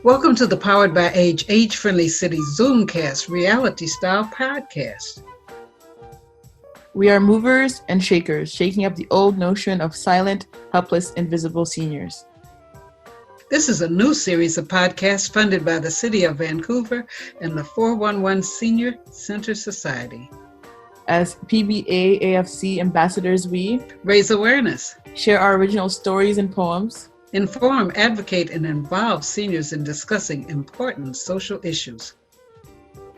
Welcome to the Powered by Age, Age-Friendly City Zoomcast reality-style podcast. We are movers and shakers, shaking up the old notion of silent, helpless, invisible seniors. This is a new series of podcasts funded by the City of Vancouver and the 411 Senior Center Society. As PBA AFC ambassadors, we raise awareness, share our original stories and poems, inform, advocate, and involve seniors in discussing important social issues.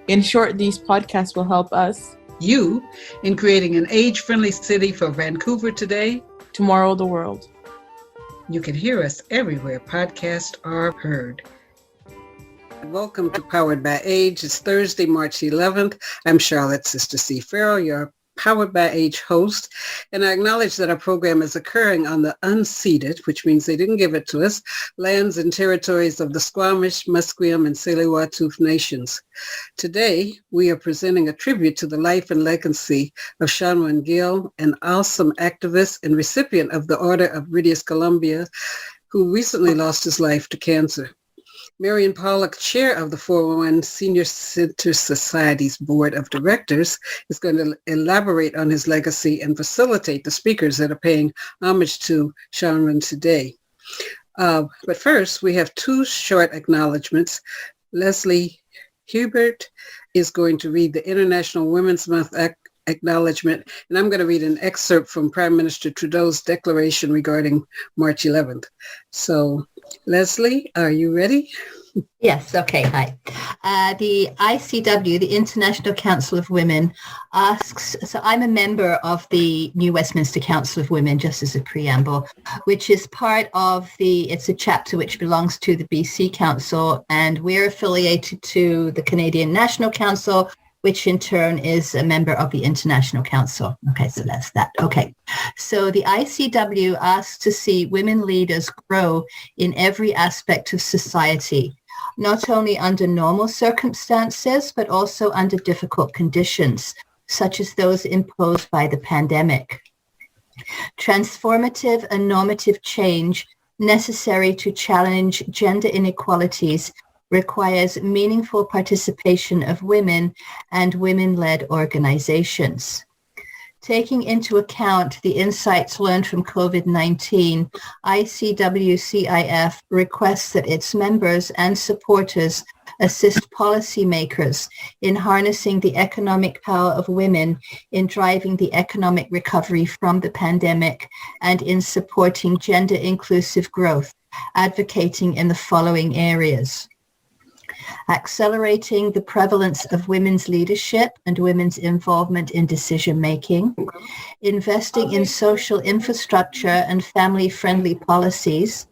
In short, these podcasts will help us, you, in creating an age-friendly city for Vancouver today, tomorrow the world. You can hear us everywhere podcasts are heard. Welcome to Powered by Age. It's Thursday, March 11th. I'm Charlotte Sister C. Ferrell, your Powered by Age host, and I acknowledge that our program is occurring on the unceded, which means they didn't give it to us, lands and territories of the Squamish, Musqueam, and Tsleil-Waututh nations. Today, we are presenting a tribute to the life and legacy of Sarwan Gill, an awesome activist and recipient of the Order of British Columbia, who recently lost his life to cancer. Marion Pollack, chair of the 411 Senior Center Society's Board of Directors, is going to elaborate on his legacy and facilitate the speakers that are paying homage to Charan today. But first, we have two short acknowledgements. Lesley Hebert is going to read the International Women's Month Acknowledgement, and I'm going to read an excerpt from Prime Minister Trudeau's declaration regarding March 11th. So, Lesley, are you ready? Yes, okay, hi. The ICW, the International Council of Women, asks, so I'm a member of the New Westminster Council of Women, just as a preamble, which is part of it's a chapter which belongs to the BC Council, and we're affiliated to the Canadian National Council, which in turn is a member of the International Council. Okay, so that's that. Okay, so the ICW asks to see women leaders grow in every aspect of society, not only under normal circumstances, but also under difficult conditions, such as those imposed by the pandemic. Transformative and normative change necessary to challenge gender inequalities requires meaningful participation of women and women-led organizations. Taking into account the insights learned from COVID-19, ICWCIF requests that its members and supporters assist policymakers in harnessing the economic power of women in driving the economic recovery from the pandemic and in supporting gender-inclusive growth, advocating in the following areas: accelerating the prevalence of women's leadership and women's involvement in decision-making, investing in social infrastructure and family-friendly policies,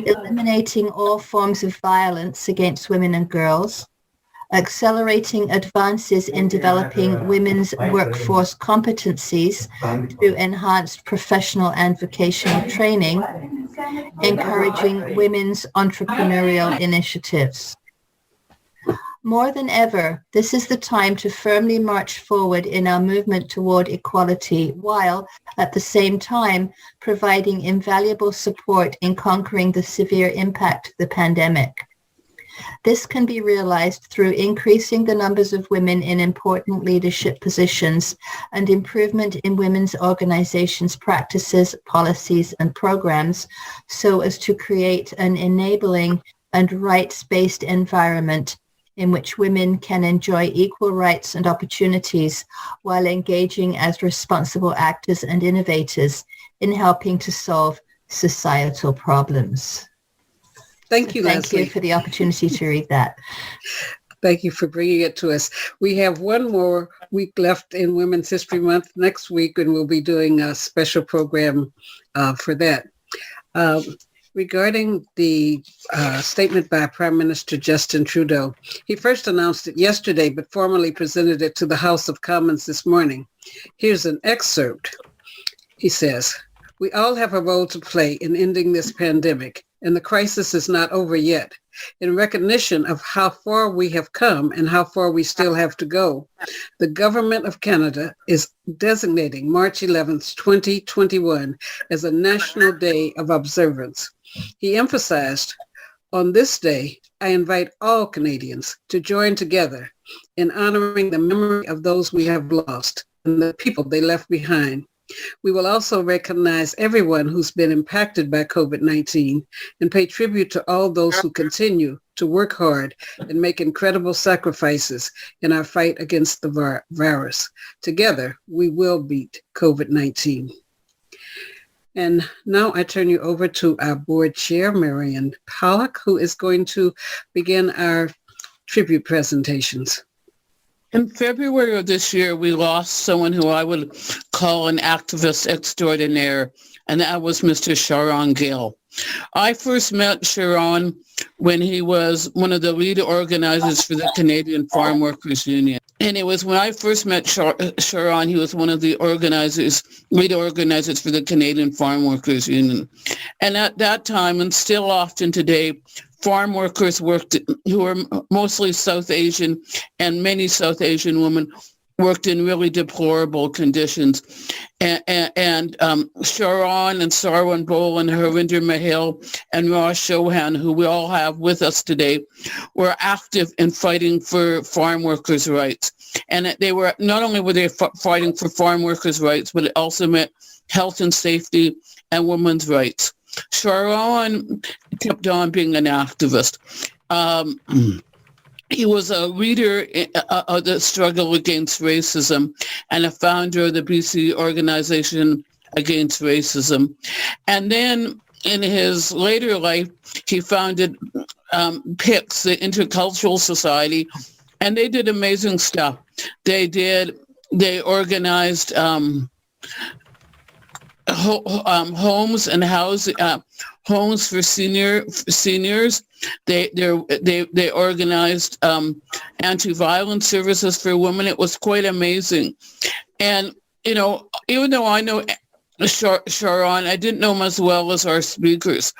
eliminating all forms of violence against women and girls, accelerating advances in developing women's workforce competencies through enhanced professional and vocational training, encouraging women's entrepreneurial initiatives. More than ever, this is the time to firmly march forward in our movement toward equality, while at the same time providing invaluable support in conquering the severe impact of the pandemic. This can be realized through increasing the numbers of women in important leadership positions and improvement in women's organizations' practices, policies, and programs, so as to create an enabling and rights-based environment in which women can enjoy equal rights and opportunities while engaging as responsible actors and innovators in helping to solve societal problems. Thank you, Lesley. Thank you for the opportunity to read that. Thank you for bringing it to us. We have one more week left in Women's History Month next week, and we'll be doing a special program for that. Regarding the statement by Prime Minister Justin Trudeau, he first announced it yesterday, but formally presented it to the House of Commons this morning. Here's an excerpt. He says, "We all have a role to play in ending this pandemic, and the crisis is not over yet. In recognition of how far we have come and how far we still have to go, the Government of Canada is designating March 11th, 2021 as a National Day of Observance. He emphasized, On this day, I invite all Canadians to join together in honoring the memory of those we have lost and the people they left behind. We will also recognize everyone who's been impacted by COVID-19 and pay tribute to all those who continue to work hard and make incredible sacrifices in our fight against the virus. Together, we will beat COVID-19. And now I turn you over to our board chair, Marion Pollock, who is going to begin our tribute presentations. In February of this year, we lost someone who I would call an activist extraordinaire, and that was Mr. Charan Gill. I first met Charan when he was one of the lead organizers for the Canadian Farm Workers Union. And it was when I first met Charan, he was one of the lead organizers for the Canadian Farm Workers Union. And at that time, and still often today, farm workers who were mostly South Asian, and many South Asian women worked in really deplorable conditions. And Charan and Sarwan Boal and Harinder Mahil and Raj Chauhan, who we all have with us today, were active in fighting for farm workers' rights. And they were not only were they fighting for farm workers' rights, but it also meant health and safety and women's rights. Charan kept on being an activist. He was a leader of the struggle against racism and a founder of the BC Organization Against Racism. And then in his later life, he founded PICS, the Intercultural Society, and they did amazing stuff. They organized homes and homes for seniors. They organized anti-violence services for women. It was quite amazing. And even though I know Charan, I didn't know him as well as our speakers.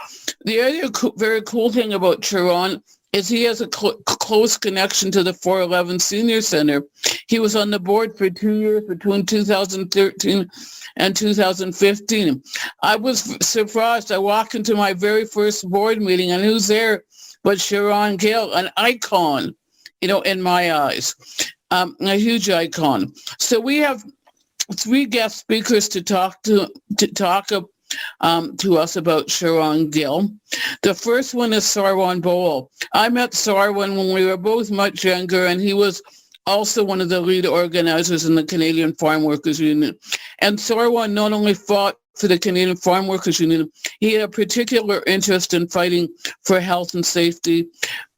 The other very cool thing about Charan is he has a close connection to the 411 Senior Center. He was on the board for 2 years between 2013 and 2015. I was surprised. I walked into my very first board meeting, and who's there but Charan Gill, an icon, in my eyes, a huge icon. So we have 3 guest speakers to talk to us about Charan Gill. The first one is Sarwan Boal. I met Sarwan when we were both much younger, and he was also one of the lead organizers in the Canadian Farm Workers Union. And Sarwan not only fought for the Canadian Farm Workers Union, he had a particular interest in fighting for health and safety,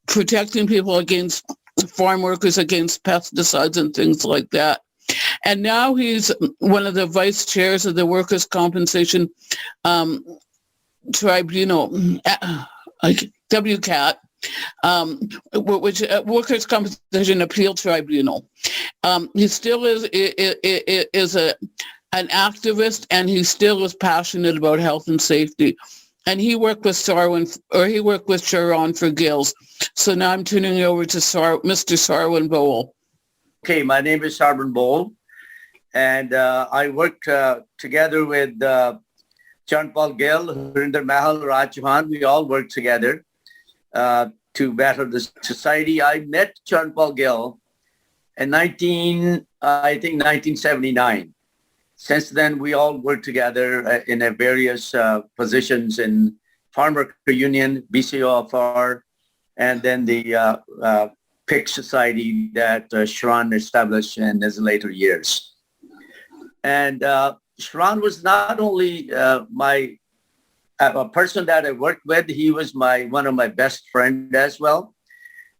protecting people against farm workers against pesticides and things like that. And now he's one of the vice chairs of the Workers' Compensation Tribunal, WCAT, which Workers' Compensation Appeal Tribunal. He still is an activist, and he still is passionate about health and safety. And he worked with Charan for Gills. So now I'm turning it over to Mr. Sarwan Boal. Okay, my name is Sarwan Boal, and I worked together with Charanpal Gill, Harinder Mahil, Raj Chauhan. We all worked together to better the society. I met Charanpal Gill in 1979. Since then, we all worked together in various positions in Farm Worker Union, BCOFR, and then the PICS Society that Charan established in his later years. And Charan was not only a person that I worked with, he was one of my best friends as well.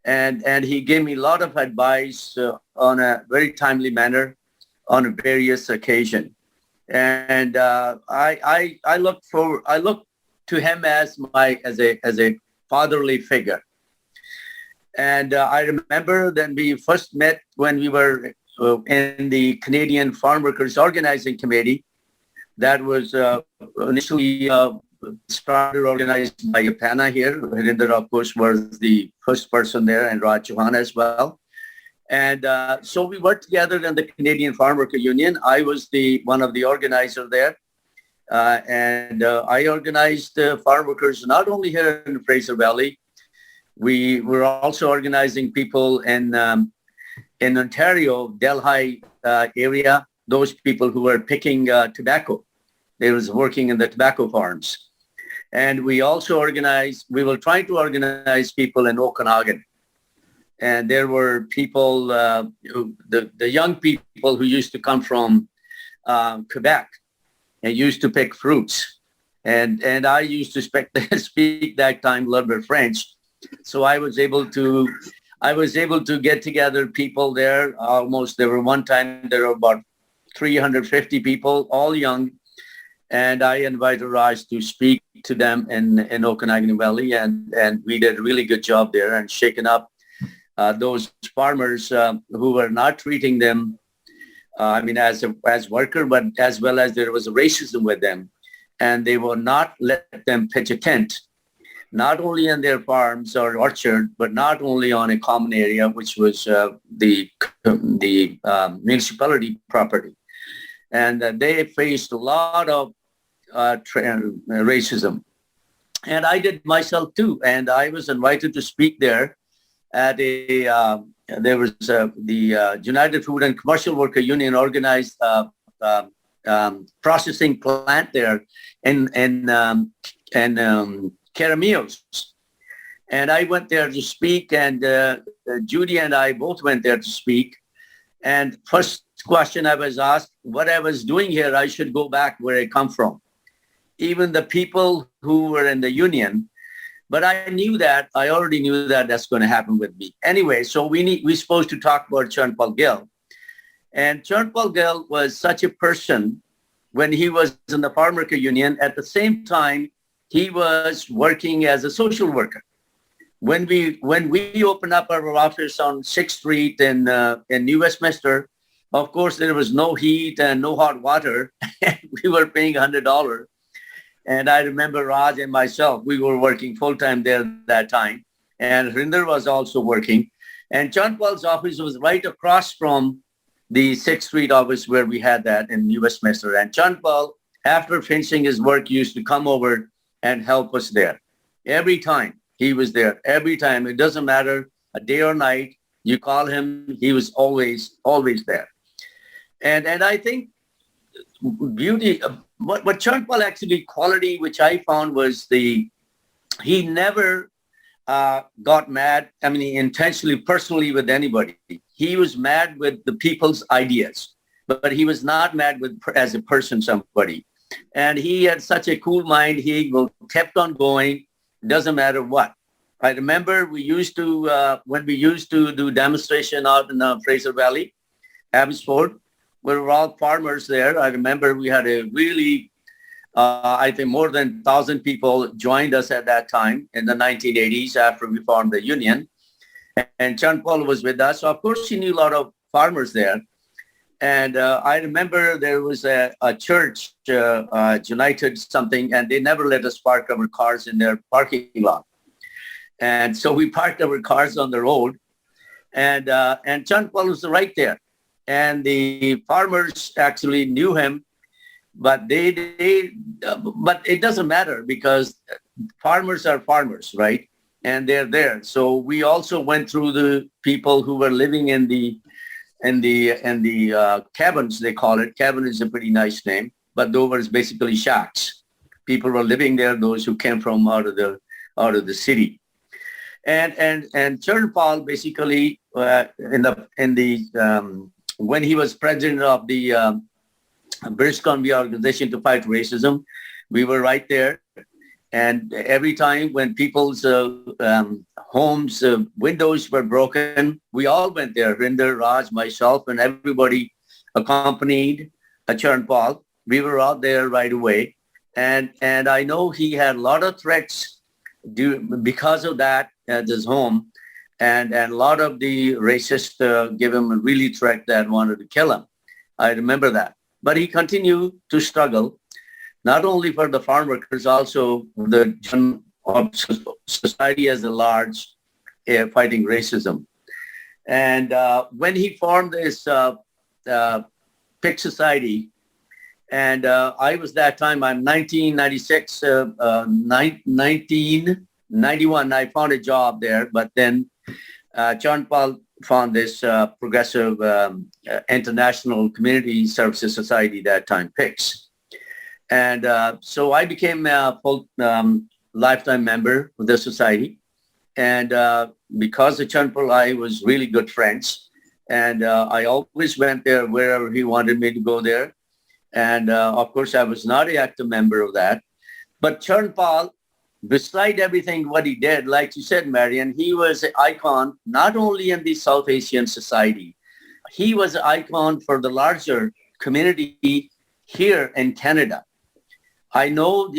And he gave me a lot of advice on a very timely manner on various occasions. And I look to him as a fatherly figure. And I remember that we first met when we were in the Canadian Farm Workers Organizing Committee. That was initially started organized by Yapana here. Harinder, of course, was the first person there, and Raj Chauhan as well. And so we worked together in the Canadian Farm Worker Union. I was one of the organizers there. And I organized farm workers not only here in Fraser Valley, We were also organizing people in Ontario, Delhi area, those people who were picking tobacco. They was working in the tobacco farms. And we also we were trying to organize people in Okanagan. And there were people, the young people who used to come from Quebec and used to pick fruits. And I used to speak that time a little bit French. So I was able to get together people there. There were one time there were about 350 people, all young. And I invited Raj to speak to them in Okanagan Valley. And we did a really good job there and shaking up those farmers who were not treating them, as worker, but as well as there was racism with them. And they will not let them pitch a tent, not only in their farms or orchard, but not only on a common area, which was the municipality property. And they faced a lot of racism. And I did myself too. And I was invited to speak there at the United Food and Commercial Worker Union organized processing plant there in Caramios. And I went there to speak, and Judy and I both went there to speak. And first question I was asked, what I was doing here, I should go back where I come from. Even the people who were in the union, but I already knew that that's going to happen with me. Anyway, so we're supposed to talk about Charanpal Gill. And Charanpal Gill was such a person when he was in the Farm Worker Union. At the same time, he was working as a social worker. When we opened up our office on 6th Street in New Westminster, of course, there was no heat and no hot water. We were paying $100. And I remember Raj and myself, we were working full-time there that time. And Harinder was also working. And Charanpal's office was right across from the 6th Street office where we had that in New Westminster. And Charanpal, after finishing his work, used to come over and help us there. Every time he was there, every time. It doesn't matter, a day or night, you call him, he was always there. And I think beauty, what Charanpal actually quality, which I found was he never got mad, intentionally, personally with anybody. He was mad with the people's ideas, but he was not mad as a person, somebody. And he had such a cool mind. He kept on going, doesn't matter what. I remember we used to, when we used to do demonstration out in Fraser Valley, Abbotsford, we were all farmers there. I remember we had a really, I think more than 1,000 people joined us at that time in the 1980s after we formed the union. And Charanpal was with us. So of course, he knew a lot of farmers there. And I remember there was a church, United something, and they never let us park our cars in their parking lot. And so we parked our cars on the road. And Charanpal was right there. And the farmers actually knew him, but but it doesn't matter because farmers are farmers, right? And they're there. So we also went through the people who were living in the cabins, they call it. Cabin is a pretty nice name, but those were basically shacks. People were living there, those who came from out of the city. And Charanpal basically when he was president of the British Columbia Organization to Fight Racism, we were right there. And every time when people's homes, windows were broken, we all went there. Harinder, Raj, myself, and everybody accompanied Charanpal. We were out there right away. And I know he had a lot of threats because of that at his home. And a lot of the racists gave him a really threat that wanted to kill him. I remember that. But he continued to struggle, not only for the farm workers, also the society as a large, fighting racism. And when he formed this PICS society, and I was that time, I'm 1996, 91, I found a job there, but then Charanpal found this progressive international community services society that time, PICS. And so I became a full lifetime member of the society. And because of Charanpal, I was really good friends. And I always went there wherever he wanted me to go there. And of course, I was not an active member of that. But Charanpal, beside everything what he did, like you said, Marion, he was an icon not only in the South Asian society, he was an icon for the larger community here in Canada. I know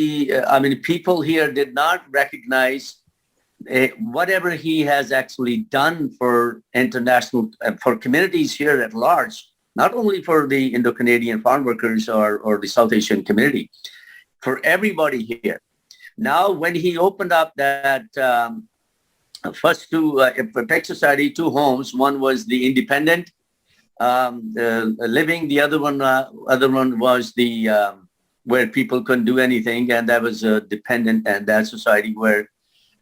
people here did not recognize whatever he has actually done for international, for communities here at large, not only for the Indo-Canadian farm workers or the South Asian community, for everybody here. Now, when he opened up that first two PICS Society, two homes, one was the independent living, the other one was the where people couldn't do anything, and that was dependent, and that society where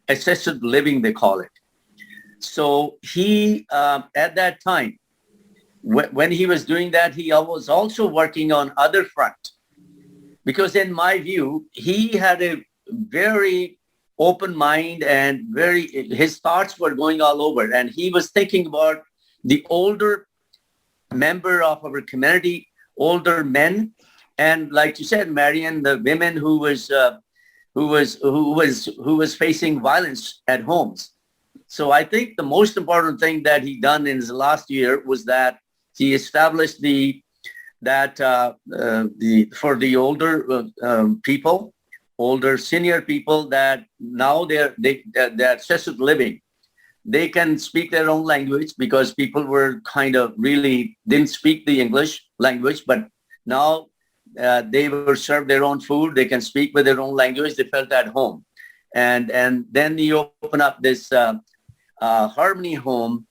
assisted living, they call it. So he, at that time, when he was doing that, he was also working on other front, because in my view, he had a very open mind and his thoughts were going all over, and he was thinking about the older member of our community, older men, and like you said, Marion, the women who was facing violence at homes. So I think the most important thing that he done in his last year was that he established for the older people, older senior people, that now they're assisted living. They can speak their own language, because people were kind of really didn't speak the English language, but now they were served their own food. They can speak with their own language. They felt at home. And then he opened up this Harmony home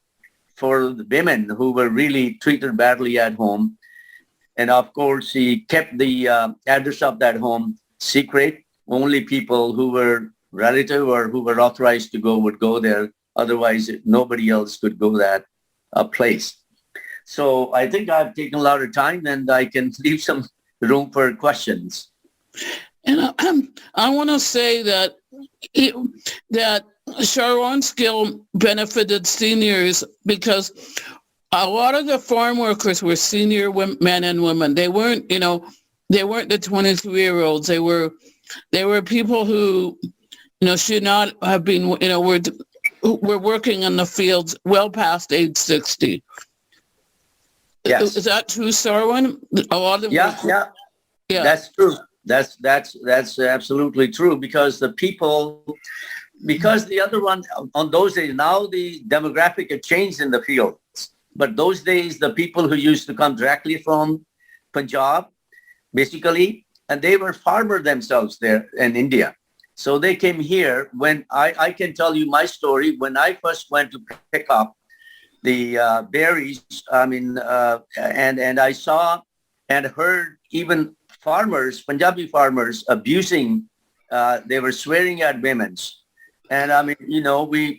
for the women who were really treated badly at home. And of course, he kept the address of that home secret. Only people who were relative or who were authorized to go would go there. Otherwise, nobody else could go that place. So I think I've taken a lot of time, and I can leave some room for questions. And I want to say that Charan Gill benefited seniors, because a lot of the farm workers were senior men and women. They weren't, they weren't the 23-year-olds. They were people who, should not have been, were working in the fields well past age 60. Yes. Is that true, Sarwan? A lot of them. Yeah. That's true. That's absolutely true, because the other one on those days, now the demographic had changed in the fields, but those days the people who used to come directly from Punjab, basically, and they were farmer themselves there in India. So they came here. When I can tell you my story, when I first went to pick up the berries, and I saw and heard even farmers, Punjabi farmers, abusing, they were swearing at women. And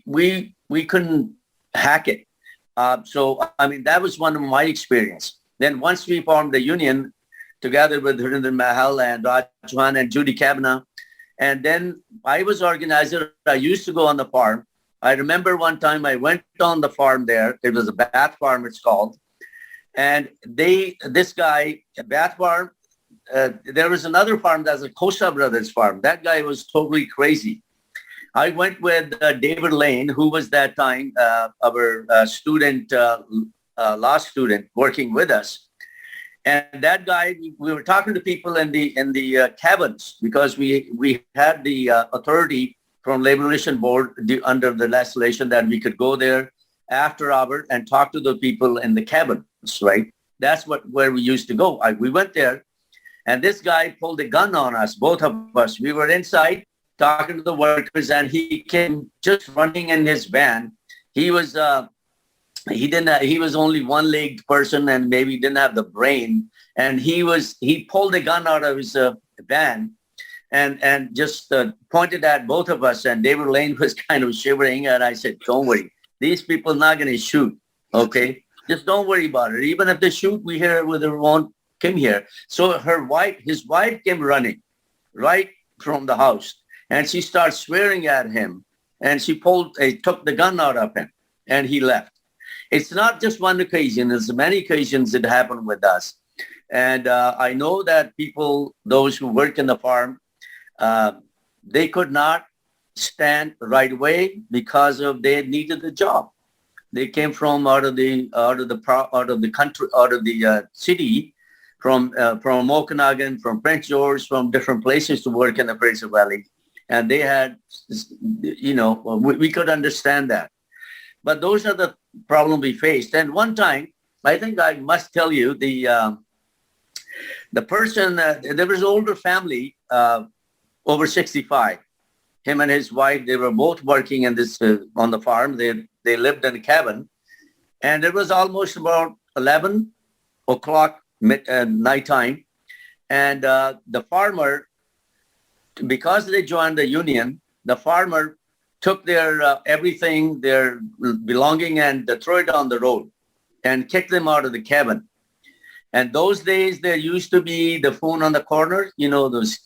we couldn't hack it. That was one of my experience. Then once we formed the union together with Harinder Mahil and Raj Chauhan and Judy Kavanagh, and then I was organizer. I used to go on the farm. I remember one time I went on the farm there. It was a Bath farm, it's called. And this guy, Bath farm, there was another farm that's a Kosa Brothers farm. That guy was totally crazy. I went with David Lane, who was that time our student, law student working with us. And that guy, we were talking to people in the cabins, because we had the authority from Labor Relations Board under the legislation that we could go there after hours and talk to the people in the cabins, right? That's where we used to go. We went there, and this guy pulled a gun on us, both of us. We were inside talking to the workers, and he came just running in his van. He was he was only one-legged person, and maybe didn't have the brain. And he pulled a gun out of his van, and just pointed at both of us, and David Lane was kind of shivering, and I said, don't worry, these people are not going to shoot, okay? Just don't worry about it. Even if they shoot, we here won't come here. So his wife came running right from the house, and she started swearing at him, and she took the gun out of him, and he left. It's not just one occasion. There's many occasions it happened with us. And I know that people, those who work in the farm, they could not stand right away because they needed the job. They came from out of the country, out of the city, from Okanagan, from Prince George, from different places to work in the Fraser Valley, and they had, we could understand that. But those are the problems we faced. And one time, I think I must tell you, the person, there was an older family, over 65. Him and his wife, they were both working in this on the farm. They lived in a cabin, and it was almost about 11 o'clock nighttime. And the farmer, because they joined the union, the farmer took their everything, their belonging, and threw it on the road and kicked them out of the cabin. And those days, there used to be the phone on the corner, those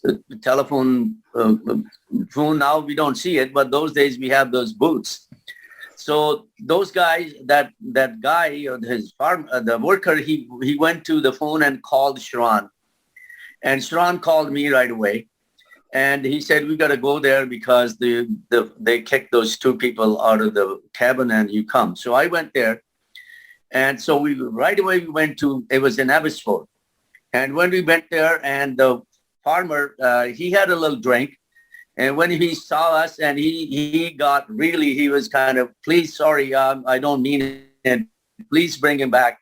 telephone phone. Now we don't see it, but those days we have those booths. So those guys, that guy, or his farm, the worker, he went to the phone and called Charan. And Charan called me right away. And he said, we got to go there because they kicked those two people out of the cabin, and you come. So I went there. And so right away we went to, it was in Abbotsford. And when we went there, and the farmer, he had a little drink. And when he saw us, and he was kind of, please, sorry, I don't mean it. Please bring him back.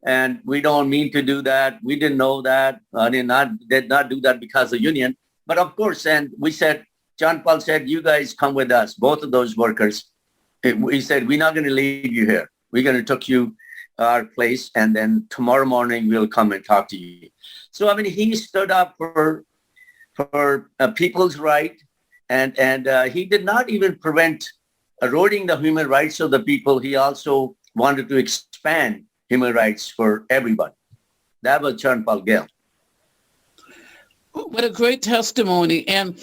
And we don't mean to do that. We didn't know that. I did not do that because of union. But of course, and we said, Charanpal said, you guys come with us, both of those workers. He said, we're not going to leave you here. We're going to take you our place, and then tomorrow morning we'll come and talk to you. So, he stood up for people's right, and he did not even prevent eroding the human rights of the people. He also wanted to expand human rights for everybody. That was Charanpal Gill. What a great testimony. And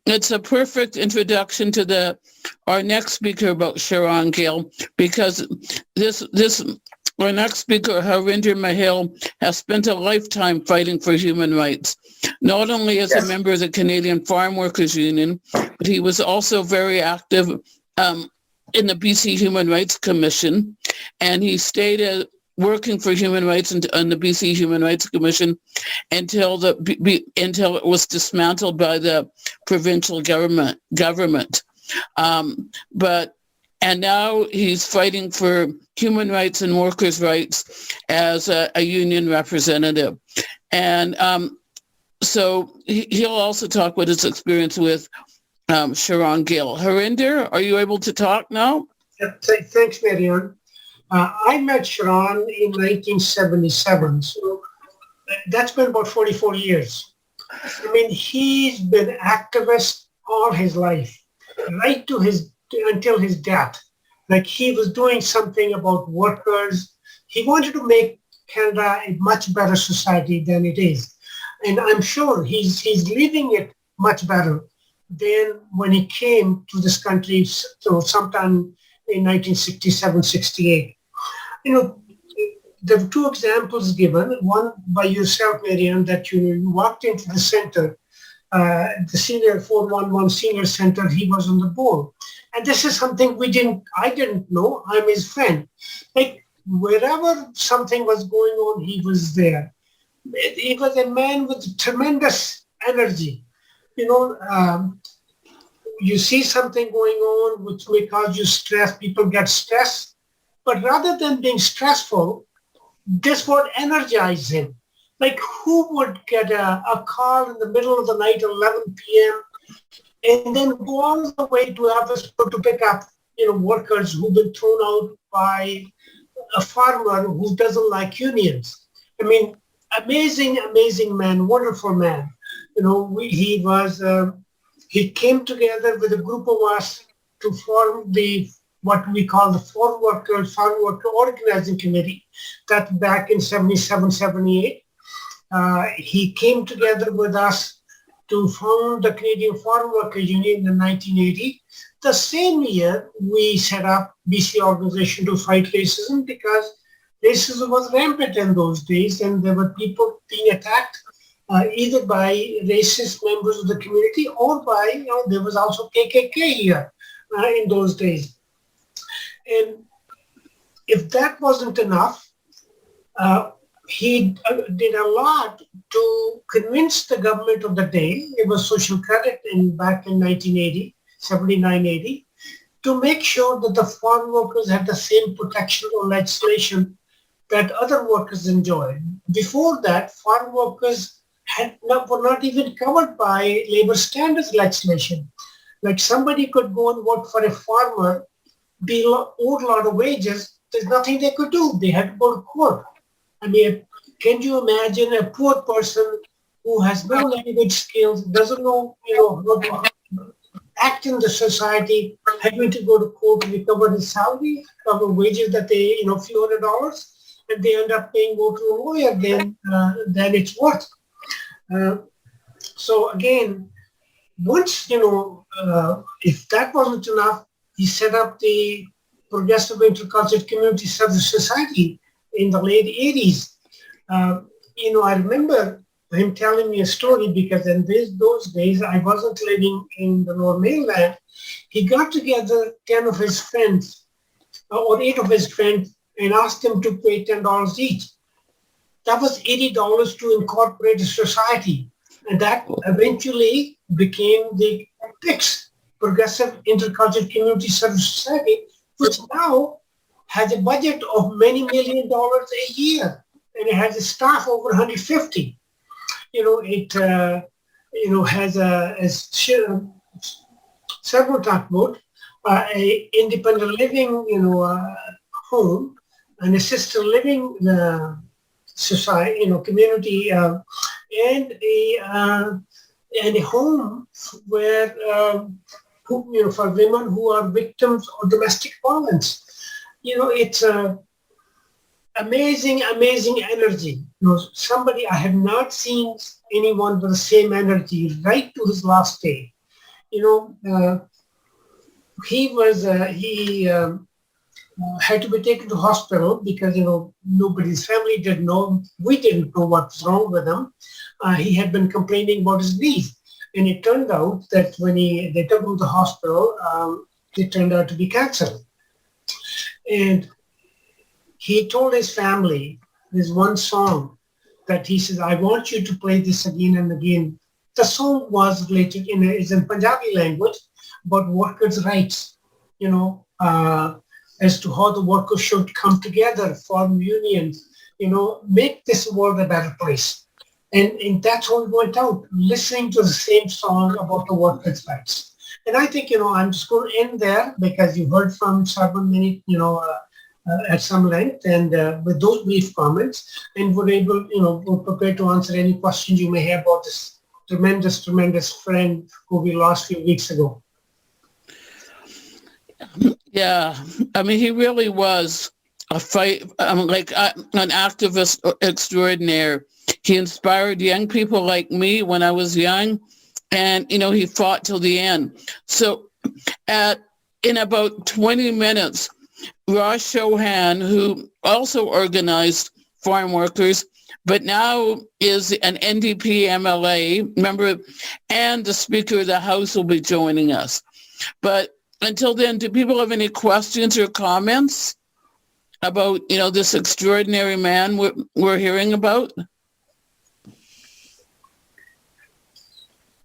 it's a perfect introduction to our next speaker about Charan Gill, because our next speaker, Harinder Mahil, has spent a lifetime fighting for human rights, not only as a member of the Canadian Farm Workers Union, but he was also very active in the BC Human Rights Commission, and he stayed working for human rights on the BC Human Rights Commission until it was dismantled by the provincial government. And now he's fighting for human rights and workers' rights as a union representative. And so he'll also talk about his experience with Charan Gill. Harinder, are you able to talk now? Thanks, Marion. I met Charan in 1977, so that's been about 44 years. He's been activist all his life, right until his death. He was doing something about workers. He wanted to make Canada a much better society than it is. And I'm sure he's leaving it much better than when he came to this country sometime in 1967-68. There were two examples given, one by yourself, Marion, that you walked into the center, the senior 411 senior center, he was on the board. And this is something I didn't know. I'm his friend. Wherever something was going on, he was there. He was a man with tremendous energy. You see something going on which may cause you stress, people get stressed. But rather than being stressful, this would energize him. Who would get a call in the middle of the night at 11 p.m. and then go all the way to Abbotsford to pick up, workers who've been thrown out by a farmer who doesn't like unions? Amazing, amazing man, wonderful man. He came together with a group of us to form what we call the Farm Worker Organizing Committee. That's back in 77, 78. He came together with us to form the Canadian Farm Workers Union in 1980. The same year, we set up BC organization to fight racism because racism was rampant in those days, and there were people being attacked either by racist members of the community or by, there was also KKK here in those days. And if that wasn't enough, he did a lot to convince the government of the day, it was Social Credit back in 1980, 79-80, to make sure that the farm workers had the same protection or legislation that other workers enjoyed. Before that, farm workers were not even covered by labor standards legislation. Like somebody could go and work for a farmer, be owed a lot of wages, there's nothing they could do. They had to go to court. I mean, can you imagine a poor person who has no language skills, doesn't know, how to act in the society, having to go to court to recover his salary, cover wages that they, few $100, and they end up paying more to a lawyer than it's worth. So again, once, if that wasn't enough, he set up the Progressive Intercultural Community Service Society in the late 80s. I remember him telling me a story because in those days, I wasn't living in the Lower Mainland. He got together 10 of his friends or 8 of his friends and asked them to pay $10 each. That was $80 to incorporate a society. And that eventually became the PICS, Progressive Intercultural Community Service Society, which now has a budget of many $1 million a year. And it has a staff over 150. It has as several talked about, a independent living, home, an assisted living society, community, and a home where, for women who are victims of domestic violence. It's amazing energy. Somebody, I have not seen anyone with the same energy right to his last day. He had to be taken to hospital because, nobody's family didn't know. We didn't know what was wrong with him. He had been complaining about his knees. And it turned out that when they took him to the hospital, it turned out to be cancer. And he told his family, there's one song that he says, I want you to play this again and again. The song was related is in Punjabi language, about workers' rights, as to how the workers should come together, form unions, make this world a better place. And that's how we went out, listening to the same song about the workers' rights. And I think, I'm just going to end there because you heard from Sarwan many, at some length, and with those brief comments, and we're prepared to answer any questions you may have about this tremendous friend who we lost a few weeks ago. Yeah, I mean, he really was an activist extraordinaire. He inspired young people like me when I was young, and, he fought till the end. So in about 20 minutes, Raj Chauhan, who also organized farm workers, but now is an NDP MLA member, and the Speaker of the House will be joining us. But until then, do people have any questions or comments about, this extraordinary man we're hearing about?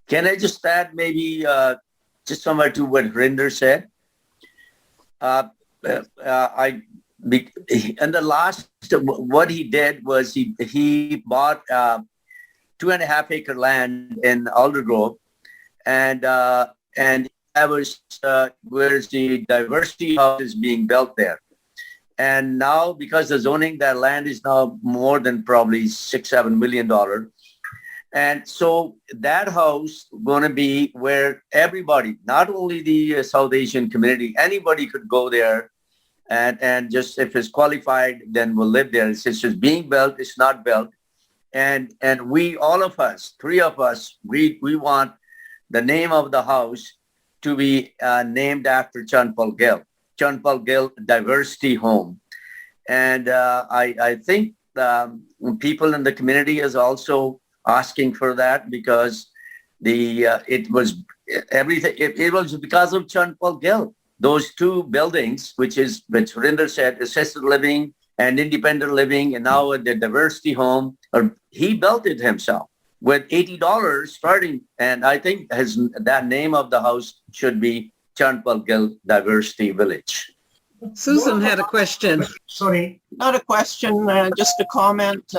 Can I just add maybe just somewhere to what Harinder said? What he did was he bought 2.5 acre land in Aldergrove, and that was where the diversity house is being built there. And now, because the zoning, that land is now more than probably $6-7 million. And so that house going to be where everybody, not only the South Asian community, anybody could go there and just, if it's qualified, then we'll live there. It's just being built, it's not built. And we, all of us, three of us, we want the name of the house to be named after Charanpal Gill, Charanpal Gill Diversity Home. And I think people in the community is also asking for that, because it was because of Charanpal Gill. Those two buildings, which Harinder said, assisted living and independent living, and now the diversity home, he built it himself with $80 starting. And I think that name of the house should be Charanpal Gill Diversity Village. Susan had a question. Sorry. Not a question, just a comment.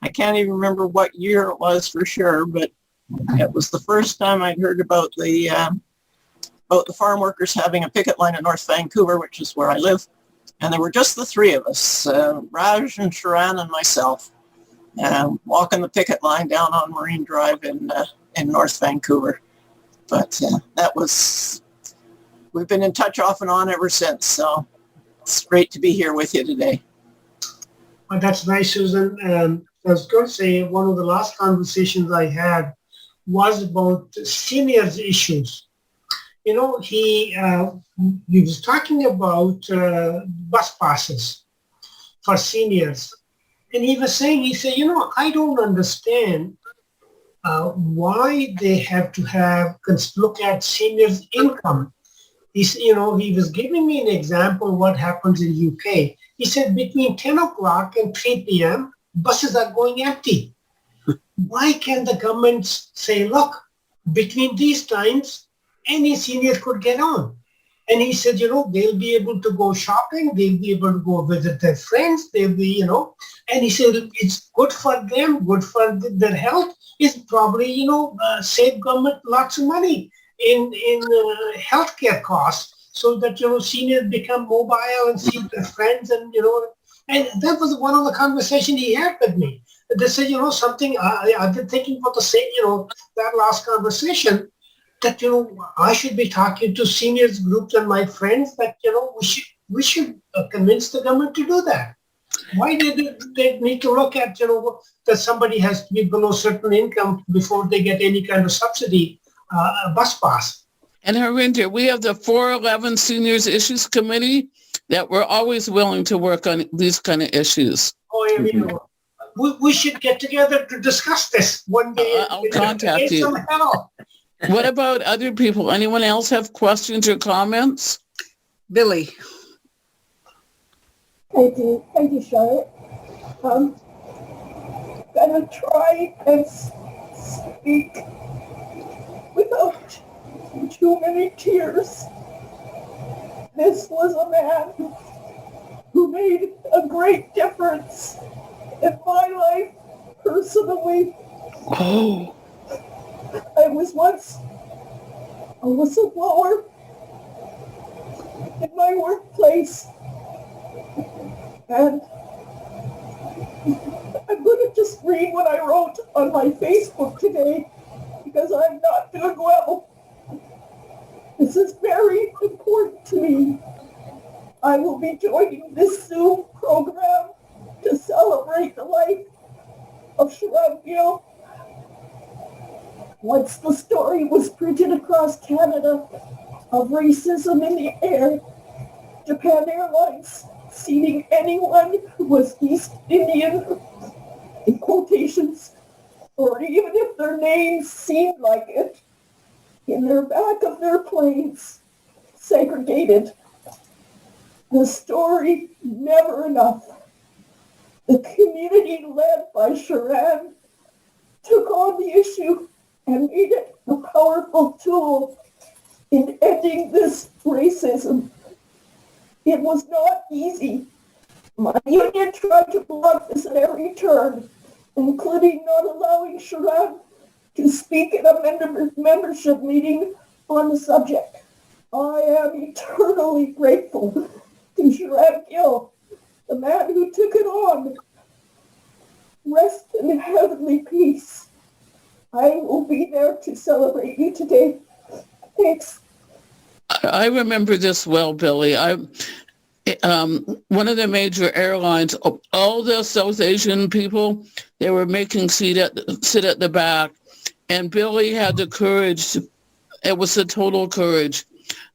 I can't even remember what year it was for sure, but it was the first time I'd heard about the farm workers having a picket line in North Vancouver, which is where I live. And there were just the three of us, Raj and Charan and myself, walking the picket line down on Marine Drive in North Vancouver. But we've been in touch off and on ever since. So it's great to be here with you today. Well, that's nice, Susan. I was going to say, one of the last conversations I had was about seniors issues. You know, he was talking about bus passes for seniors. And he said, you know, I don't understand why they have to look at seniors' income. He was giving me an example of what happens in UK. He said between 10 o'clock and 3 p.m., buses are going empty. Why can't the government say, look, between these times, any senior could get on? And he said, you know, they'll be able to go shopping. They'll be able to go visit their friends. They'll be, you know, and he said, it's good for them, good for their health. It's probably, you know, save government lots of money in healthcare costs, so that, you know, seniors become mobile and see their friends, and, you know, and that was one of the conversations he had with me. They said, you know, something I've been thinking about the same, you know, that last conversation, that, you know, I should be talking to seniors groups and my friends that, you know, we should convince the government to do that. Why did they need to look at, you know, that somebody has to be below certain income before they get any kind of subsidy, bus pass? And Harinder, we have the 411 Seniors Issues Committee that we're always willing to work on these kind of issues. Oh, yeah, you know, we should get together to discuss this one day. I'll contact you. What about other people? Anyone else have questions or comments? Billy. Thank you, Charlotte. I'm gonna try and speak without too many tears. This was a man who made a great difference in my life personally. Oh. I was once a whistleblower in my workplace, and I'm going to just read what I wrote on my Facebook today, because I'm not doing well. This is very important to me. I will be joining this Zoom program to celebrate the life of Charan Gill. Once the story was printed across Canada of racism in the air, Japan Airlines seating anyone who was East Indian, in quotations, or even if their names seemed like it, in their back of their planes, segregated. The story, never enough. The community led by Charan took on the issue and made it a powerful tool in ending this racism. It was not easy. My union tried to block this at every turn, including not allowing Charan to speak at a membership meeting on the subject. I am eternally grateful to Charan Gill, the man who took it on. Rest in heavenly peace. I will be there to celebrate you today. Thanks. I remember this well, Billy. One of the major airlines, all the South Asian people, they were making sit at the back, and Billy had the courage. It was the total courage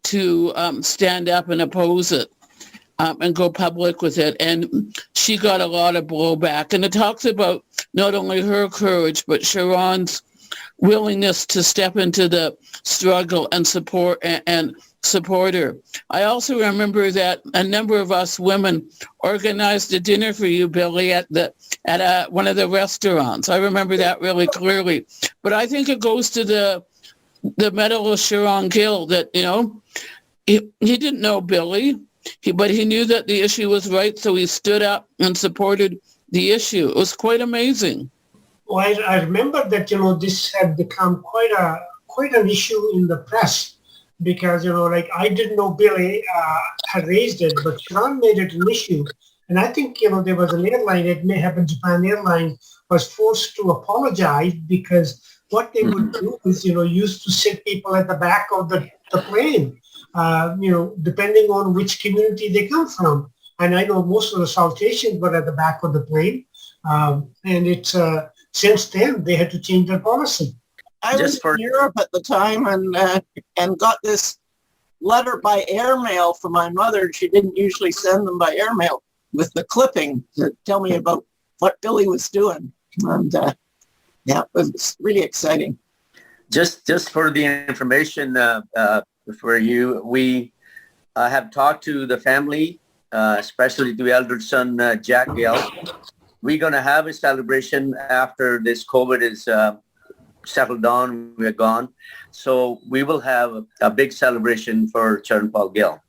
to stand up and oppose it and go public with it. And she got a lot of blowback. And it talks about not only her courage, but Charan's willingness to step into the struggle and support her. I also remember that a number of us women organized a dinner for you, Billy, at one of the restaurants. I remember that really clearly. But I think it goes to the medal of Charan Gill that, he didn't know Billy, but he knew that the issue was right, so he stood up and supported the issue. It was quite amazing. Well, I remember that, this had become quite an issue in the press because, I didn't know Billy had raised it, but Charan made it an issue. And I think, there was an airline, it may have been Japan Airline, was forced to apologize because what they would do is, used to sit people at the back of the plane, depending on which community they come from. And I know most of the South Asians were at the back of the plane. And it's since then they had to change their policy. I was in Europe at the time and got this letter by airmail from my mother. She didn't usually send them by airmail with the clipping to tell me about what Billy was doing. And it was really exciting. Just for the information for you, we have talked to the family, especially to elder son Jack Gill. We're going to have a celebration after this COVID is settled down, we're gone. So we will have a big celebration for Charanpal Gill.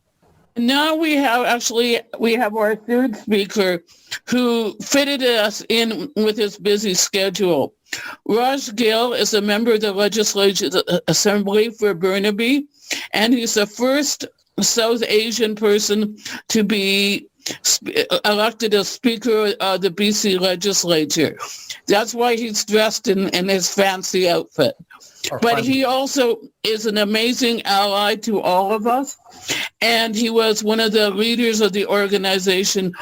Now we have our third speaker who fitted us in with his busy schedule. Raj Gill is a member of the Legislative Assembly for Burnaby, and he's the first South Asian person to be elected as Speaker of the BC Legislature. That's why he's dressed in his fancy outfit. But he also is an amazing ally to all of us. And he was one of the leaders of the organization,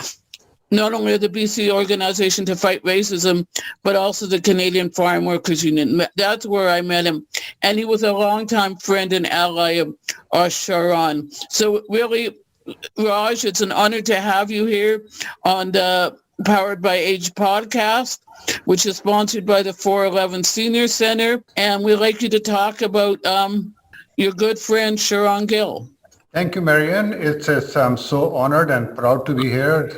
not only the BC organization to fight racism, but also the Canadian Farm Workers Union. That's where I met him. And he was a longtime friend and ally of Charan. So really, Raj, it's an honor to have you here on the Powered by Age podcast, which is sponsored by the 411 Senior Center. And we'd like you to talk about your good friend, Charan Gill. Thank you, Marion. I'm so honored and proud to be here,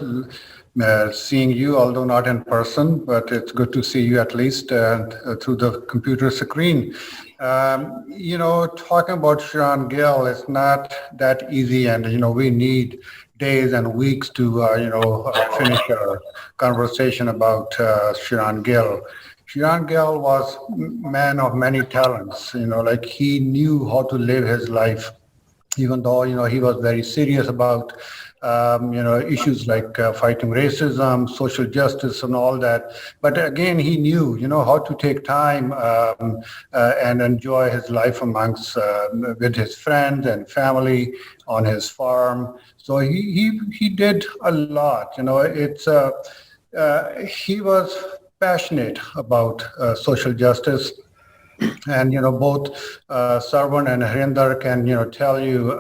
seeing you, although not in person, but it's good to see you at least through the computer screen. Talking about Charan Gill is not that easy, and, we need days and weeks to, finish our conversation about Charan Gill. Charan Gill was a man of many talents, he knew how to live his life, even though, he was very serious about, issues like fighting racism, social justice and all that. But again, he knew, how to take time and enjoy his life amongst, with his friends and family on his farm. So he did a lot, he was passionate about social justice. And, both Sarwan and Harinder can, tell you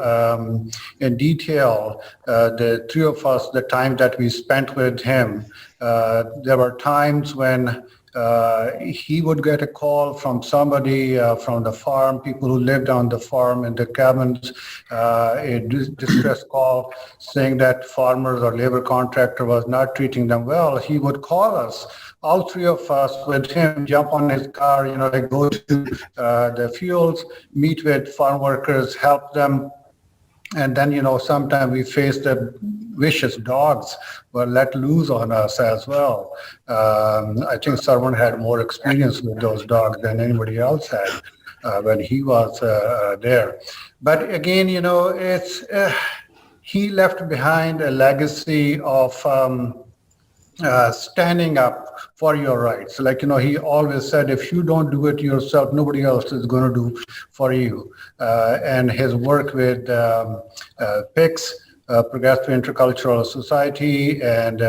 in detail, the three of us, the time that we spent with him. There were times when he would get a call from somebody from the farm, people who lived on the farm in the cabins, a distress call saying that farmers or labor contractor was not treating them well. He would call us. All three of us with him jump on his car, go to the fields, meet with farm workers, help them. And then, sometimes we face the vicious dogs were let loose on us as well. I think Sarwan had more experience with those dogs than anybody else had when he was there. But again, he left behind a legacy of standing up for your rights. Like, he always said, if you don't do it yourself, nobody else is going to do for you. And his work with PICS, Progressive Intercultural Society, and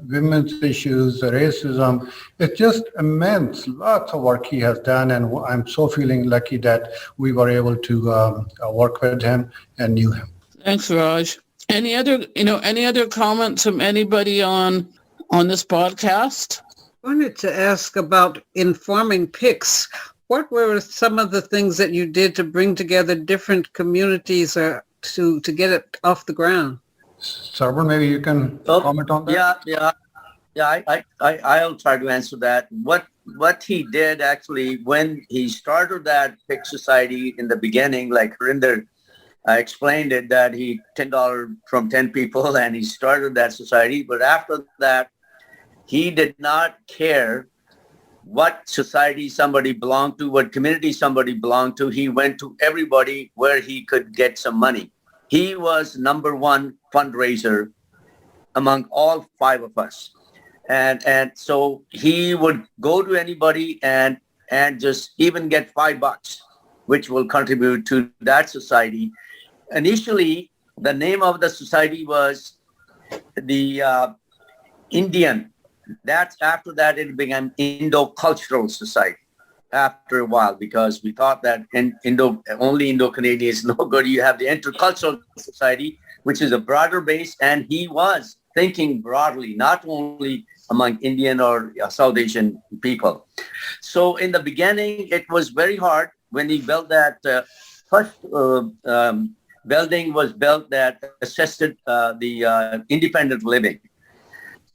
women's issues, racism, it's just immense. Lots of work he has done, and I'm so feeling lucky that we were able to work with him and knew him. Thanks, Raj. Any other comments from anybody on this podcast? I wanted to ask about informing PICS. What were some of the things that you did to bring together different communities to get it off the ground? Sarwan, maybe you can comment on that? Yeah. I'll try to answer that. What he did actually when he started that PICS society in the beginning, like Harinder explained it, that he $10 from 10 people and he started that society. But after that, he did not care what society somebody belonged to, what community somebody belonged to. He went to everybody where he could get some money. He was number one fundraiser among all five of us. And so he would go to anybody and just even get $5, which will contribute to that society. Initially, the name of the society was the Indian. After that, it became Indo-Cultural Society after a while, because we thought that only Indo-Canadian is no good. You have the Intercultural Society, which is a broader base, and he was thinking broadly, not only among Indian or South Asian people. So in the beginning, it was very hard when he built that first building was built that assisted the independent living.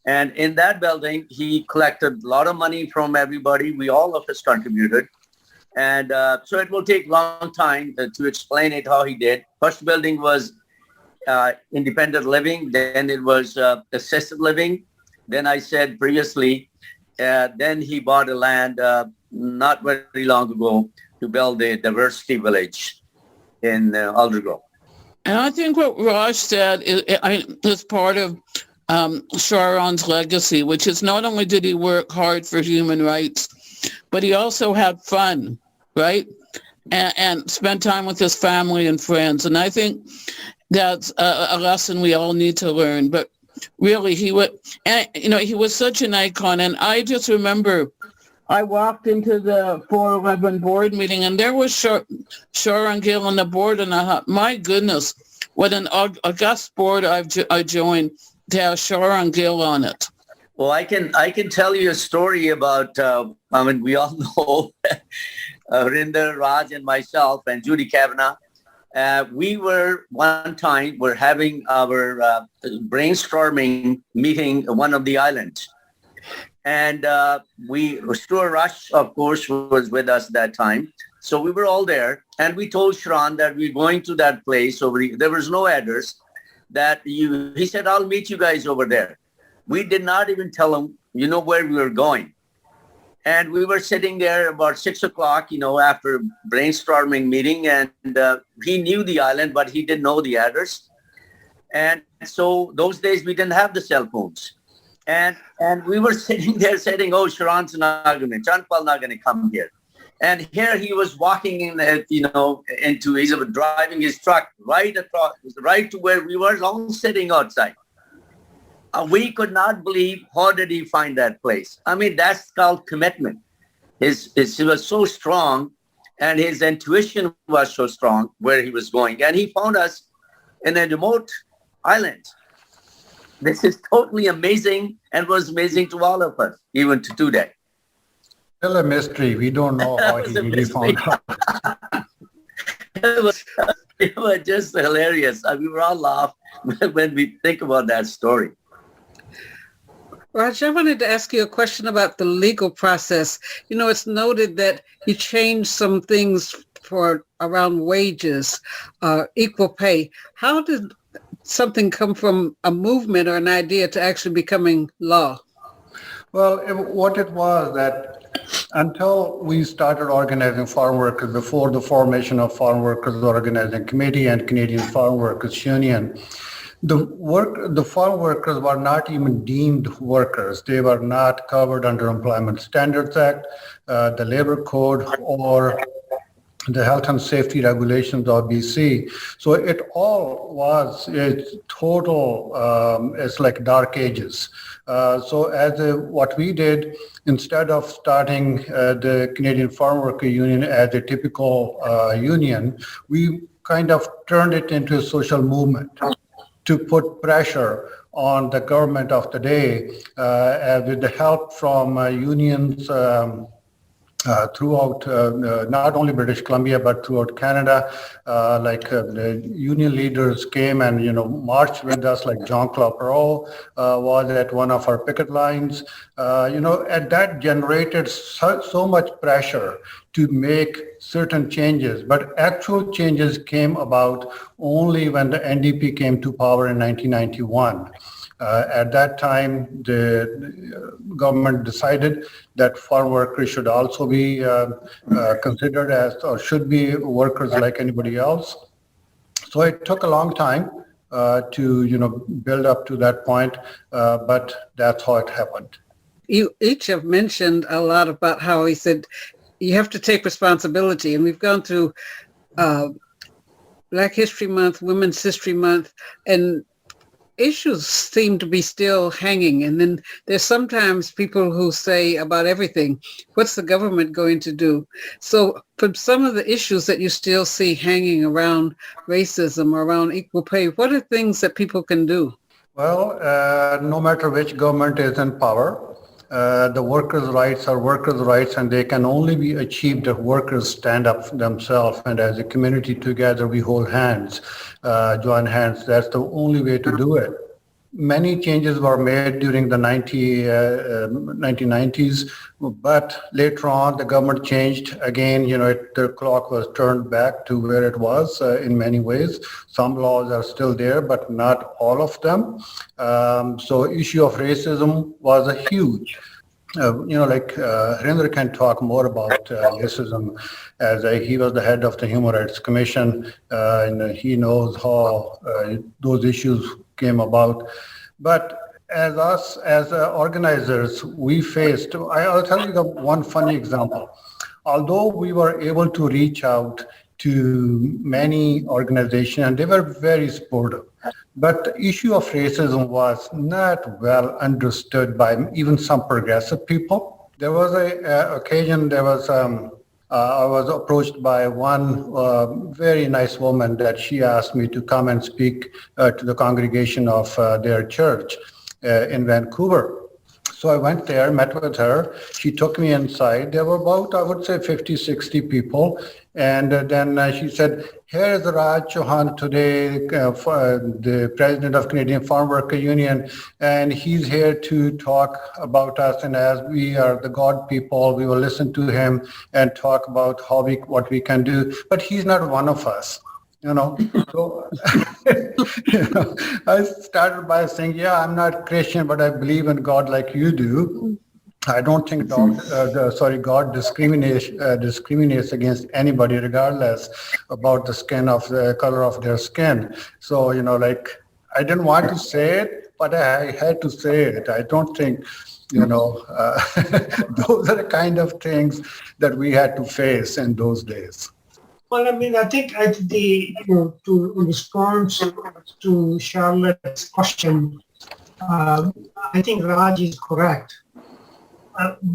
And in that building, he collected a lot of money from everybody. All of us contributed. And so it will take a long time to explain it how he did. First building was independent living. Then it was assisted living. Then I said previously, then he bought a land not very long ago to build a diversity village in Aldergrove. And I think what Raj said is part of Charan's legacy, which is not only did he work hard for human rights, but he also had fun, right? And spent time with his family and friends. And I think that's a lesson we all need to learn. But really, he was such an icon. And I just remember I walked into the 411 board meeting, and there was Charan Gill on the board, and I thought, my goodness, what an august board I joined to have Charan Gill on it. Well, I can tell you a story about, we all know Harinder, Raj, and myself, and Judy Kavanagh. We were having our brainstorming meeting on one of the islands. And Stuart Rush, of course, was with us that time. So we were all there, and we told Charan that we're going to that place there was no address. He said, I'll meet you guys over there. We did not even tell him, where we were going. And we were sitting there about 6 o'clock, after brainstorming meeting, and he knew the island, but he didn't know the address. And so those days we didn't have the cell phones. And we were sitting there saying, oh, Charan's Charanpal not going to come here. And here he was walking in, he was driving his truck right to where we were all sitting outside. We could not believe, how did he find that place? That's called commitment. He was so strong, and his intuition was so strong where he was going. And he found us in a remote island. This is totally amazing, and was amazing to all of us, even to today. Still a mystery. We don't know how he really found out. It was just hilarious. We were all laugh when we think about that story. Raj, I wanted to ask you a question about the legal process. It's noted that you changed some things for around wages, equal pay. How did something come from a movement or an idea to actually becoming law? Well, what it was that until we started organizing farm workers, before the formation of Farm Workers Organizing Committee and Canadian Farm Workers Union, the farm workers were not even deemed workers. They were not covered under Employment Standards Act, the Labor Code, or the health and safety regulations of BC. So it all was a total, it's like dark ages. What we did, instead of starting the Canadian Farm Worker Union as a typical union, we kind of turned it into a social movement to put pressure on the government of the day with the help from unions throughout not only British Columbia but throughout Canada. The union leaders came and marched with us, like Jean-Claude Ferrell was at one of our picket lines. And that generated so much pressure to make certain changes, but actual changes came about only when the NDP came to power in 1991. At that time, the government decided that farm workers should also be considered as, or should be workers like anybody else. So it took a long time to build up to that point, but that's how it happened. You each have mentioned a lot about how he said you have to take responsibility, and we've gone through Black History Month, Women's History Month, and issues seem to be still hanging. And then there's sometimes people who say about everything, what's the government going to do? So from some of the issues that you still see hanging around racism or around equal pay, what are things that people can do? Well, no matter which government is in power, the workers' rights are workers' rights, and they can only be achieved if workers stand up for themselves. And as a community together, we hold hands, join hands. That's the only way to do it. Many changes were made during the 1990s, but later on the government changed again. The clock was turned back to where it was in many ways. Some laws are still there, but not all of them. So issue of racism was a huge. Harinder can talk more about racism, as he was the head of the Human Rights Commission, and he knows how those issues came about. But as us, as organizers, we faced, I'll tell you one funny example. Although we were able to reach out to many organizations, and they were very supportive, but the issue of racism was not well understood by even some progressive people. There was an occasion, I was approached by one very nice woman that she asked me to come and speak to the congregation of their church in Vancouver. So I went there, met with her. She took me inside. There were about, I would say, 50, 60 people. And then she said, here is Raj Chauhan today, the president of Canadian Farm Worker Union, and he's here to talk about us. And as we are the God people, we will listen to him and talk about what we can do. But he's not one of us. So I started by saying, I'm not Christian, but I believe in God like you do. I don't think God discriminates against anybody, regardless about the color of their skin. So, I didn't want to say it, but I had to say it. I don't think, those are the kind of things that we had to face in those days. Well, I think to respond to Charlotte's question, I think Raj is correct.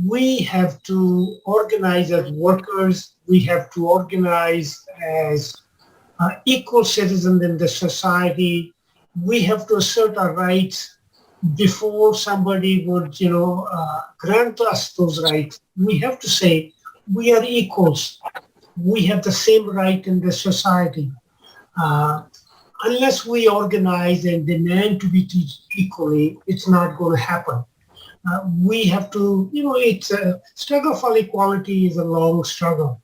We have to organize as workers. We have to organize as equal citizens in the society. We have to assert our rights before somebody would, grant us those rights. We have to say we are equals. We have the same right in the society. Unless we organize and demand to be treated equally, it's not going to happen. We have to, it's a struggle for equality is a long struggle.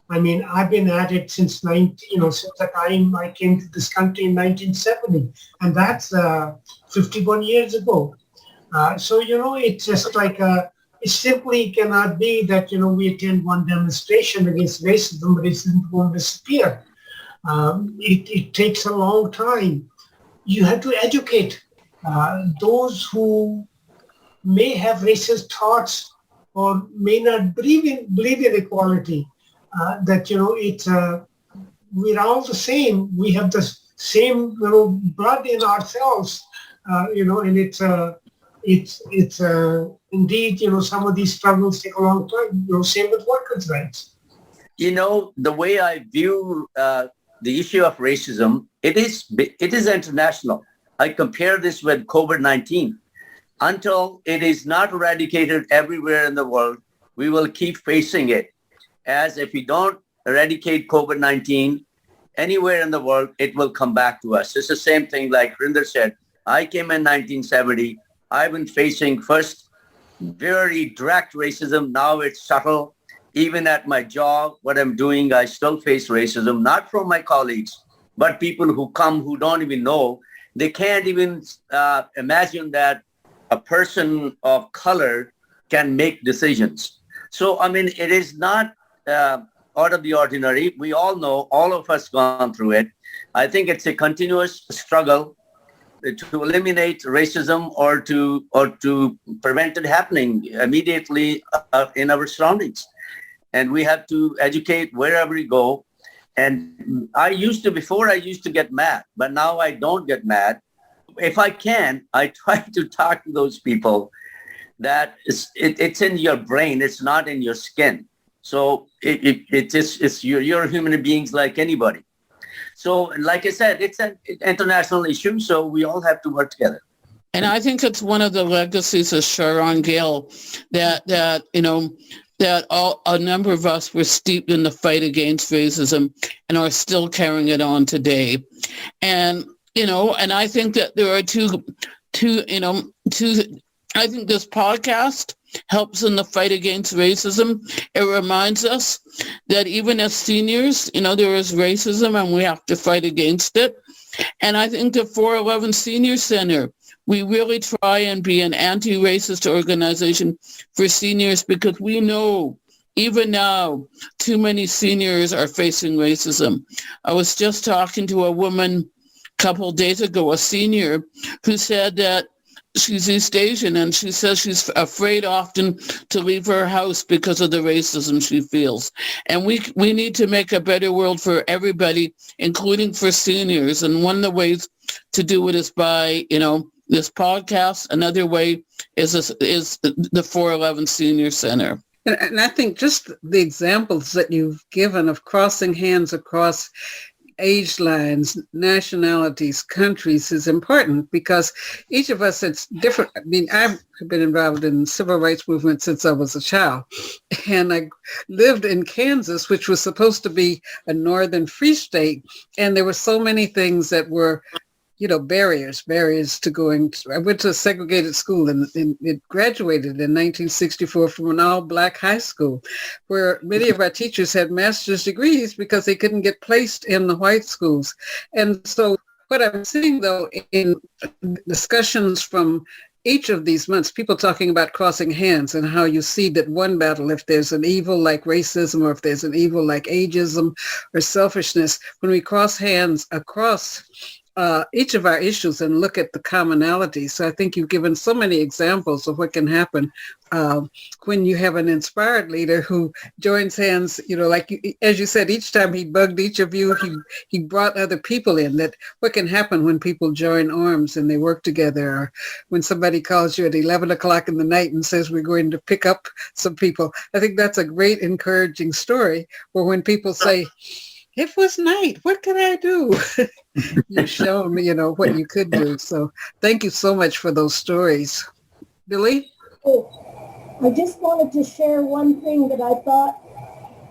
I've been at it since since the time I came to this country in 1970, and that's 51 years ago. It's just like it simply cannot be that, we attend one demonstration against racism, but it isn't going to disappear. It takes a long time. you have to educate those who may have racist thoughts or may not believe in equality. That it's we're all the same. We have the same blood in ourselves. And it's indeed some of these struggles take a long time. Same with workers' rights. The way I view the issue of racism, it is international. I compare this with COVID-19. Until it is not eradicated everywhere in the world, we will keep facing it. As if we don't eradicate COVID-19 anywhere in the world, it will come back to us. It's the same thing like Harinder said. I came in 1970. I've been facing first very direct racism. Now it's subtle. Even at my job, what I'm doing, I still face racism, not from my colleagues, but people who come who don't even know. They can't even imagine that a person of color can make decisions. So, it is not out of the ordinary. We all know, all of us gone through it. I think it's a continuous struggle to eliminate racism or to prevent it happening immediately in our surroundings. And we have to educate wherever we go. And before I used to get mad, but now I don't get mad. If I can, I try to talk to those people that it's in your brain. It's not in your skin. So you're human beings like anybody. So like I said, it's an international issue. So we all have to work together. And I think it's one of the legacies of Charan Gill that a number of us were steeped in the fight against racism and are still carrying it on today. And I think that there are I think this podcast helps in the fight against racism. It reminds us that even as seniors, there is racism and we have to fight against it. And I think the 411 Senior Center, we really try and be an anti-racist organization for seniors because we know even now too many seniors are facing racism. I was just talking to a woman a couple of days ago, a senior, who said that she's East Asian and she says she's afraid often to leave her house because of the racism she feels. And we need to make a better world for everybody, including for seniors. And one of the ways to do it is by, this podcast. Another way is the 411 Senior Center. And I think just the examples that you've given of crossing hands across age lines, nationalities, countries is important because each of us, it's different. I've been involved in the civil rights movement since I was a child. And I lived in Kansas, which was supposed to be a northern free state. And there were so many things that were barriers to going. I went to a segregated school and it graduated in 1964 from an all-black high school where many of our teachers had master's degrees because they couldn't get placed in the white schools. And so what I'm seeing, though, in discussions from each of these months, people talking about crossing hands and how you see that one battle, if there's an evil like racism or if there's an evil like ageism or selfishness, when we cross hands across each of our issues and look at the commonalities. So I think you've given so many examples of what can happen when you have an inspired leader who joins hands, as you said, each time he bugged each of you, he brought other people in, that what can happen when people join arms and they work together, or when somebody calls you at 11 o'clock in the night and says, we're going to pick up some people. I think that's a great encouraging story, where when people say, it was night, what can I do? You've shown, what you could do. So thank you so much for those stories. Billy? I just wanted to share one thing that I thought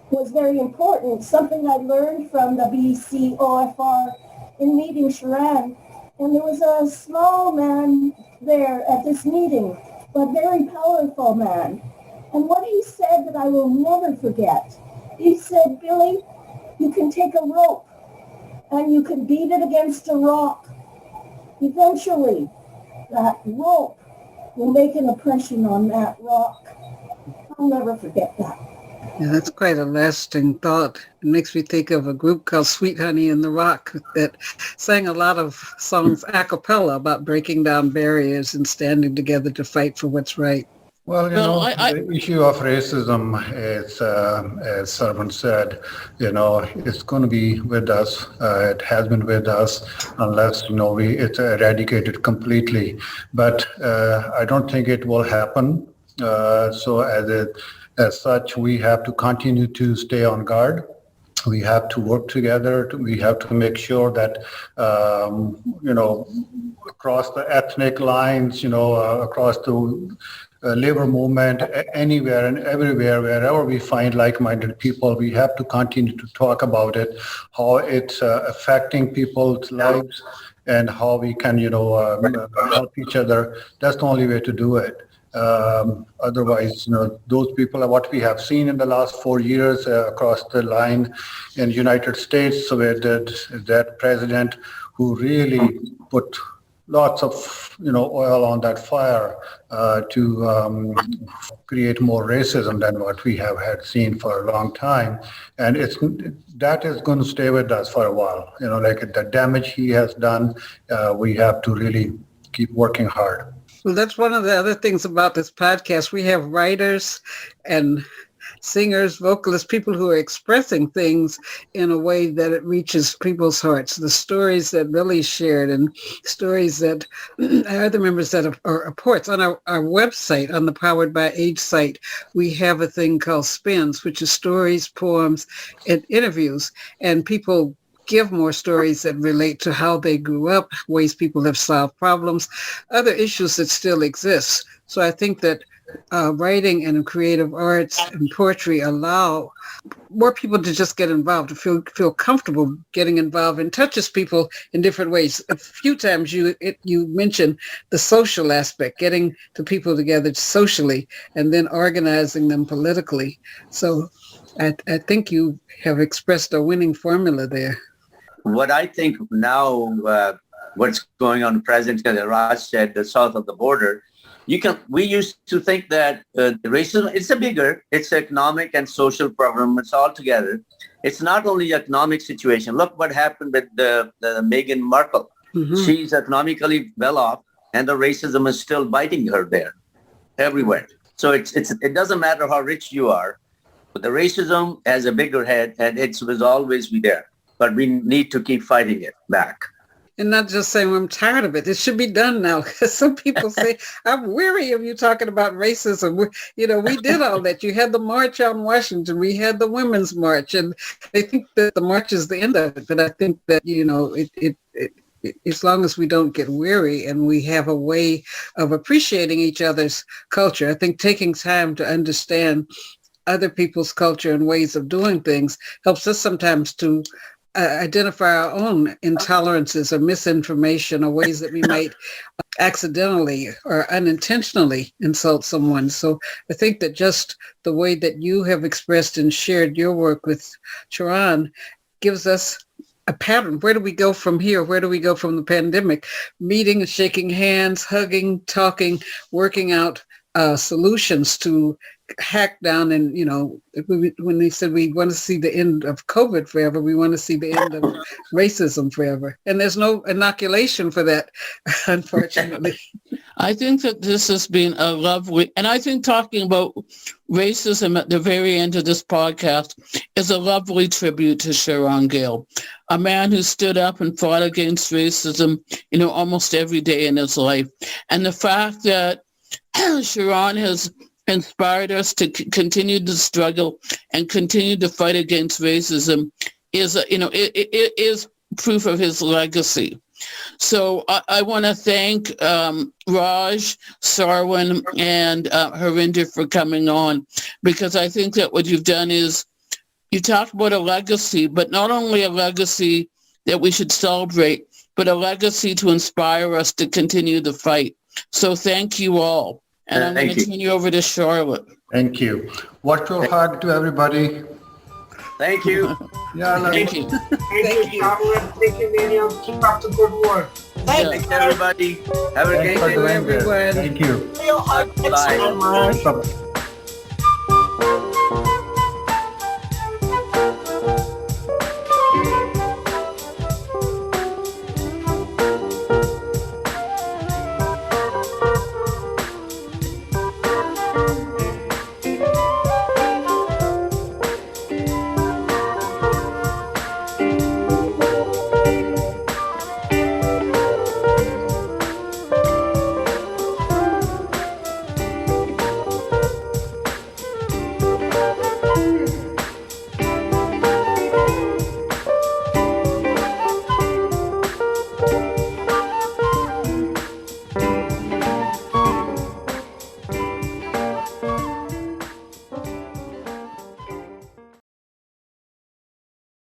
was very important, something I learned from the BCOFR in meeting Charan. And there was a small man there at this meeting, but very powerful man. And what he said that I will never forget, he said, Billy, you can take a rope and you can beat it against a rock. Eventually, that rope will make an impression on that rock. I'll never forget that. Yeah, that's quite a lasting thought. It makes me think of a group called Sweet Honey in the Rock that sang a lot of songs a cappella about breaking down barriers and standing together to fight for what's right. Well, the issue of racism is, as Sarwan said, it's going to be with us. It has been with us unless, it's eradicated completely. But I don't think it will happen. So as such, we have to continue to stay on guard. We have to work together. We have to make sure that, across the ethnic lines, across the labor movement, anywhere and everywhere, wherever we find like-minded people, we have to continue to talk about it, how it's affecting people's lives and how we can, help each other. That's the only way to do it. Otherwise, those people are what we have seen in the last 4 years across the line in the United States, where that president who really put lots of oil on that fire to create more racism than what we have had seen for a long time, and that is going to stay with us for a while. Like the damage he has done, we have to really keep working hard. Well, that's one of the other things about this podcast. We have writers and singers, vocalists, people who are expressing things in a way that it reaches people's hearts. The stories that Billy shared and stories that other members that are reports. On our website, on the Powered by Age site, we have a thing called Spins, which is stories, poems, and interviews. And people give more stories that relate to how they grew up, ways people have solved problems, other issues that still exist. So I think that writing and creative arts and poetry allow more people to just get involved, to feel comfortable getting involved, and touches people in different ways. A few times you mentioned the social aspect, getting the people together socially and then organizing them politically. So I think you have expressed a winning formula there. What I think now, what's going on, President Raj said, the south of the border, we used to think that racism, it's economic and social problem. It's all together. It's not only economic situation. Look what happened with the Meghan Markle. Mm-hmm. She's economically well off, and the racism is still biting her there, everywhere. So it doesn't matter how rich you are, but the racism has a bigger head, and it will always be there. But we need to keep fighting it back. And not just saying, I'm tired of it. It should be done now. Because some people say, I'm weary of you talking about racism. We did all that. You had the march on Washington. We had the Women's March. And they think that the march is the end of it. But I think that, as long as we don't get weary and we have a way of appreciating each other's culture, I think taking time to understand other people's culture and ways of doing things helps us sometimes to identify our own intolerances or misinformation or ways that we might accidentally or unintentionally insult someone. So I think that just the way that you have expressed and shared your work with Charan gives us a pattern. Where do we go from here? Where do we go from the pandemic? Meeting, shaking hands, hugging, talking, working out solutions to hack down. And when they said we want to see the end of COVID forever, we want to see the end of racism forever, and there's no inoculation for that, unfortunately. I think that this has been a lovely, and I think talking about racism at the very end of this podcast is a lovely tribute to Charan Gill, a man who stood up and fought against racism, almost every day in his life. And the fact that Charan has inspired us to continue the struggle and continue to fight against racism is, it is proof of his legacy. So I want to thank Raj, Sarwan, and Harinder for coming on, because I think that what you've done is you talked about a legacy, but not only a legacy that we should celebrate, but a legacy to inspire us to continue the fight. So thank you all. And I'm going to turn you over to Charlotte. Thank you. Virtual hug to everybody. Thank you. Thank you. Thank you, Charlotte. Thank you, Marion. Keep up the good work. Thanks, everybody. Have a great day, everyone. Thank you. Real hug. Bye. Bye.